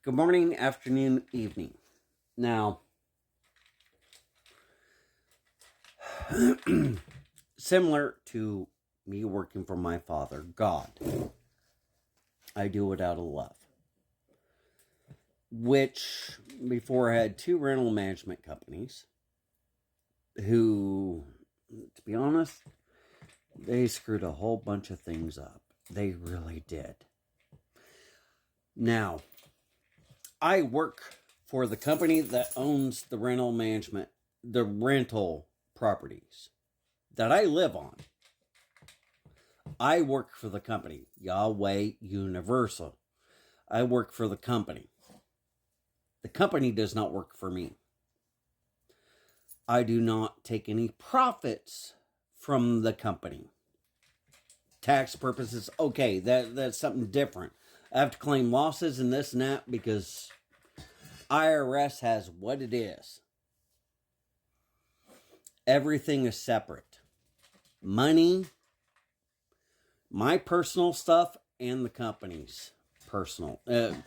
Good morning, afternoon, evening. Now, similar to me working for my father, God, I do it out of love. Which, before I had two rental management companies who, to be honest, they screwed a whole bunch of things up. They really did. Now, I work for the company that owns the rental properties that I live on. I work for the company, Yahweh Universal. I work for the company. The company does not work for me. I do not take any profits from the company. Tax purposes, okay, that's something different. I have to claim losses and this and that because IRS has what it is. Everything is separate. Money, my personal stuff, and the company's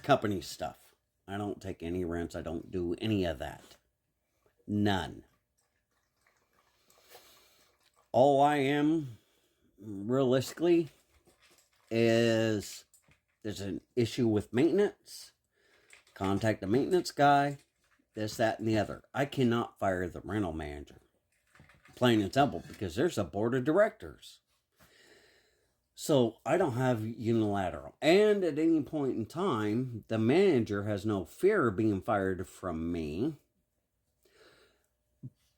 company stuff. I don't take any rents. I don't do any of that. None. All I am, realistically, is there's an issue with maintenance. Contact the maintenance guy. This, that, and the other. I cannot fire the rental manager. Plain and simple, because there's a board of directors. So I don't have unilateral. And at any point in time, the manager has no fear of being fired from me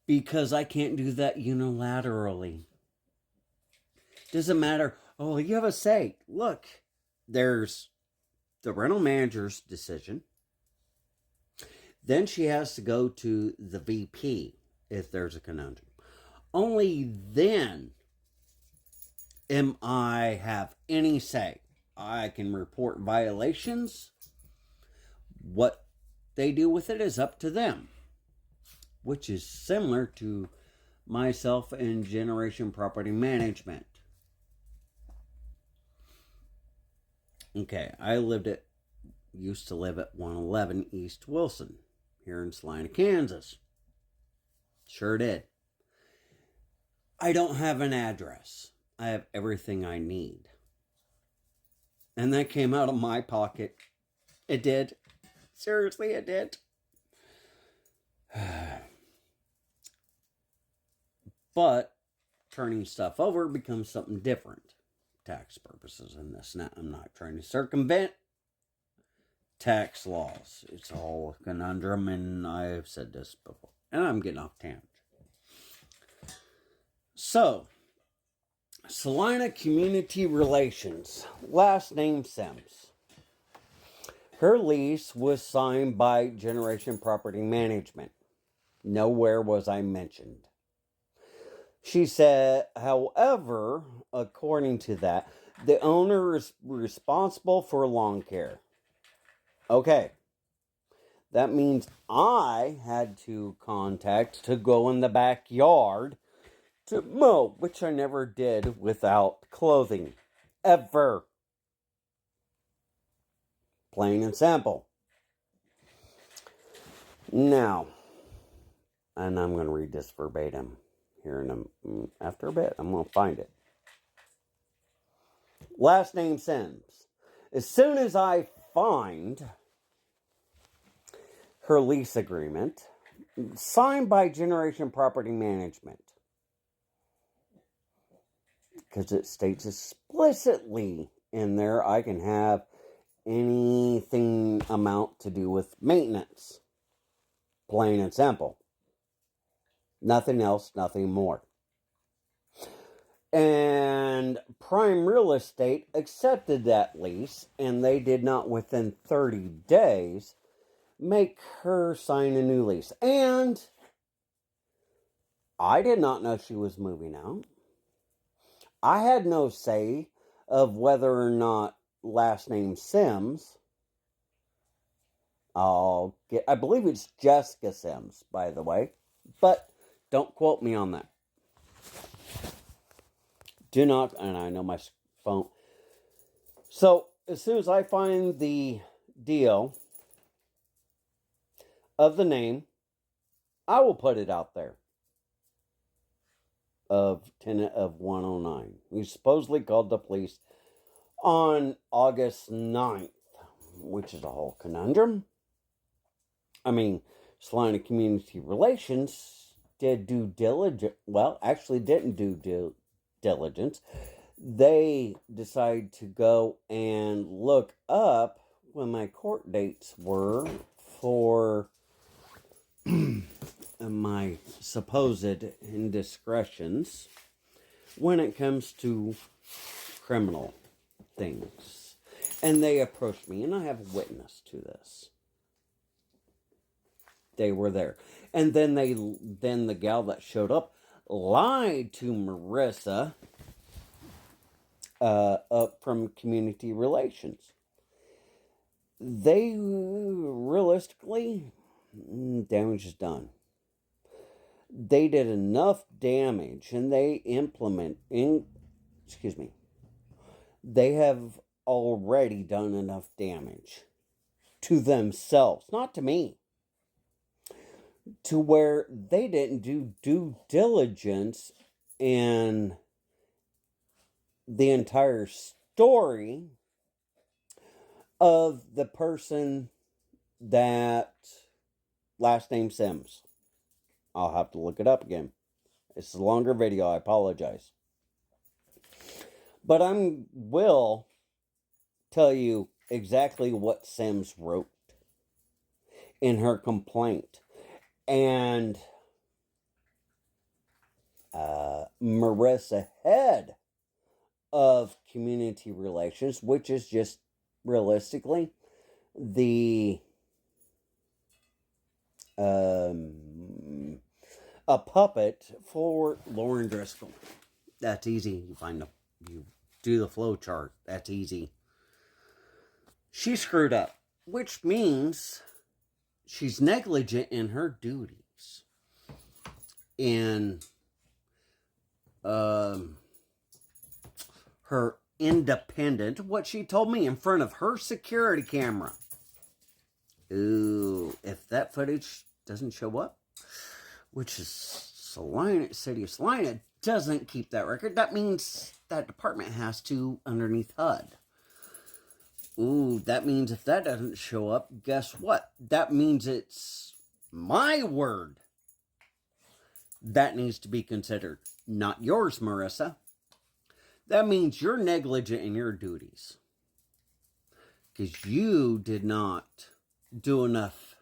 because I can't do that unilaterally. Doesn't matter. Oh, you have a say. Look, there's the rental manager's decision. Then she has to go to the VP if there's a conundrum. Only then am I have any say. I can report violations. What they do with it is up to them, which is similar to myself and Generation Property Management. Okay, I used to live at 111 East Wilson here in Salina, Kansas. Sure did. I don't have an address. I have everything I need. And that came out of my pocket. It did. Seriously, it did. But turning stuff over becomes something different. Tax purposes and this. Now, I'm not trying to circumvent tax laws. It's all a conundrum, and I've said this before. And I'm getting off tangent. So, Salina Community Relations, last name Sims. Her lease was signed by Generation Property Management. Nowhere was I mentioned. She said, however, according to that, the owner is responsible for lawn care. Okay. That means I had to go in the backyard to mow, which I never did without clothing. Ever. Plain and simple. Now, and I'm going to read this verbatim here after a bit. I'm going to find it. Last name Sims. As soon as I find her lease agreement, signed by Generation Property Management, because it states explicitly in there I can have anything amount to do with maintenance. Plain and simple. Nothing else, nothing more. And Prime Real Estate accepted that lease, and they did not within 30 days make her sign a new lease. And I did not know she was moving out. I had no say of whether or not last name Sims. I believe it's Jessica Sims, by the way. But don't quote me on that. Do not, and I know my phone. So, as soon as I find the deal, of the name, I will put it out there, of tenant of 109. He supposedly called the police on August 9th, which is a whole conundrum. I mean, Salina Community Relations did due diligence. Well, actually didn't do due diligence. They decided to go and look up when my court dates were for my supposed indiscretions when it comes to criminal things. And they approached me, and I have a witness to this. They were there. And then the gal that showed up lied to Marissa up from Community Relations. They realistically, damage is done. They did enough damage, and they they have already done enough damage to themselves, not to me, to where they didn't do due diligence in the entire story of the person that last name Sims. I'll have to look it up again. It's a longer video, I apologize. But I will tell you exactly what Sims wrote in her complaint. And Marissa, head of Community Relations, which is just realistically the a puppet for Lauren Driscoll. That's easy. You do the flow chart. That's easy. She screwed up, which means she's negligent in her duties. In her independent, what she told me in front of her security camera. Ooh, if that footage doesn't show up, which is Salina, City of Salina doesn't keep that record, that means that department has to underneath HUD. Ooh, that means if that doesn't show up, guess what? That means it's my word that needs to be considered, not yours, Marissa. That means you're negligent in your duties. Because you did not do enough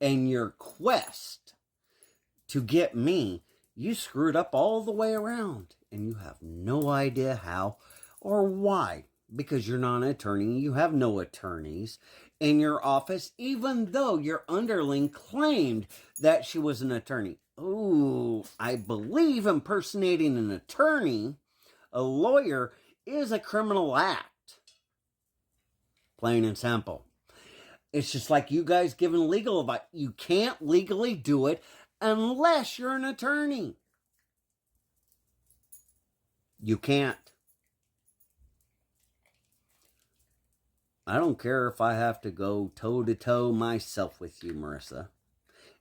in your quest to get me. You screwed up all the way around. And you have no idea how or why. Because you're not an attorney. You have no attorneys in your office. Even though your underling claimed that she was an attorney. Ooh, I believe impersonating an attorney, a lawyer, is a criminal act. Plain and simple. It's just like you guys giving legal advice. You can't legally do it unless you're an attorney. You can't. I don't care if I have to go toe-to-toe myself with you, Marissa,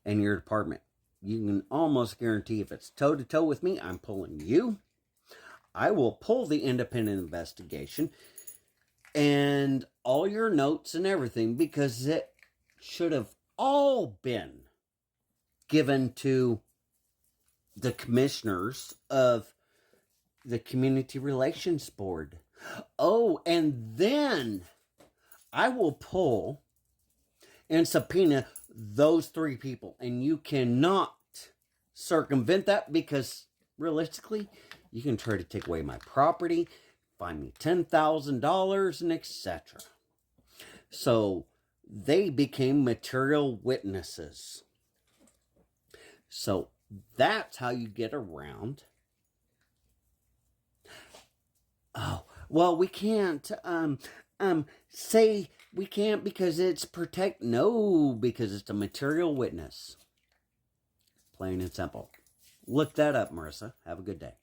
and your department. You can almost guarantee if it's toe-to-toe with me, I'm pulling you. I will pull the independent investigation and all your notes and everything, because it should have all been given to the commissioners of the Community Relations Board. Oh, and then I will pull and subpoena those three people. And you cannot circumvent that, because realistically, you can try to take away my property, find me $10,000, and etc. So they became material witnesses. So that's how you get around. Oh, well, we can't say we can't because it's protect. No, because it's a material witness. Plain and simple. Look that up, Marissa. Have a good day.